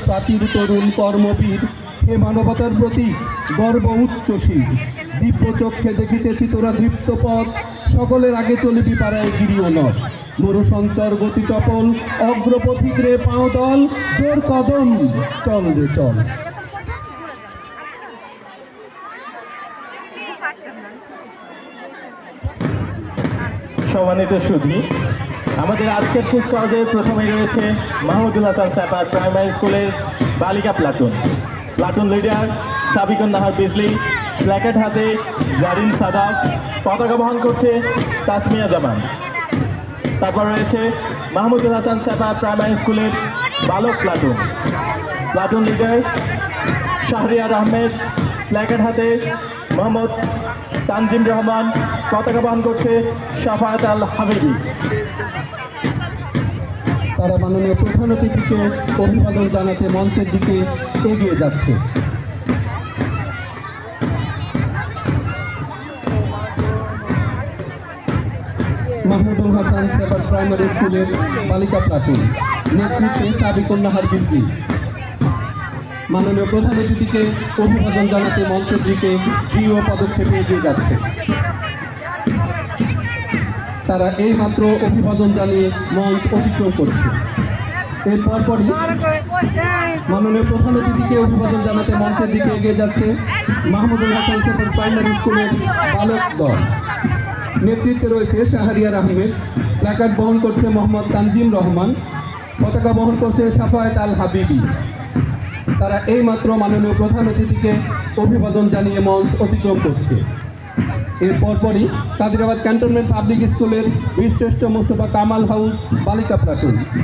প্রাচীর তরুণ কর্মবীর, হে মানবতার প্রতি গর্ব উচ্চশীর। দিব্য চক্ষে দেখিতেছি তোরা দৃপ্ত পথ, সকলের আগে চলিবি পাড়ায় গিরিও নদ। মরু সঞ্চর গতি চপল, অগ্রপথিক রে পাও দল, জোর কদম চল রে চল। সম্মানিত সুধী, আমাদের আজকের কুচকাওয়াজে প্রথমে রয়েছে মাহমুদুল হাসান স্যাপার প্রাইমারি স্কুলের বালিকা platoon. Platoon leader Sabikun Nahar Bijli, placard হাতে জারিন সাদাফ, পতাকা বহন করছে তাসমিয়া জামান। তারপর রয়েছে মাহমুদুল হাসান স্যাপার প্রাইমারি স্কুলের বালক platoon. Platoon leader Shahriar Ahmed, placate হাতে মোহাম্মদ তানজিম রহমান, পতাকা বহন করছে শাফায়াত আল হাবিবি। তারা মাননীয় প্রধান অতিথিকে অভিবাদন জানাতে মঞ্চের দিকে এগিয়ে যাচ্ছে। মাহমুদুল হাসান স্যাপার প্রাইমারি স্কুলের বালিকা প্লাটুন, নেতৃত্বে সাবিকুন নাহার বিজলি মাননীয় প্রধান অতিথিকে অভিবাদন জানাতে মঞ্চের দিকে দৃঢ় পদক্ষেপে এগিয়ে যাচ্ছে। তারা এই মাত্র অভিবাদন জানিয়ে মঞ্চ অতিক্রম করছে। এর পরপরই মাননীয় প্রধান অতিথিকে অভিবাদন জানাতে মঞ্চের দিকে এগিয়ে যাচ্ছে মাহমুদুল হাসান স্যাপার প্রাইমারি স্কুলের বালক দল। নেতৃত্বে রয়েছে শাহরিয়ার আহমেদ, প্ল্যাকার্ড বহন করছে মোহাম্মদ তানজিম রহমান, পতাকা বহন করছে শাফায়াত আল হাবিবি। তারা এই মাত্র মাননীয় প্রধান অতিথিকে অভিবাদন জানিয়ে মঞ্চ অতিক্রম করছে। এর পরপরই কাদিরাবাদ ক্যান্টনমেন্ট পাবলিক স্কুলের বীরশ্রেষ্ঠ মোস্তফা কামাল হাউস বালিকা প্লাটুন।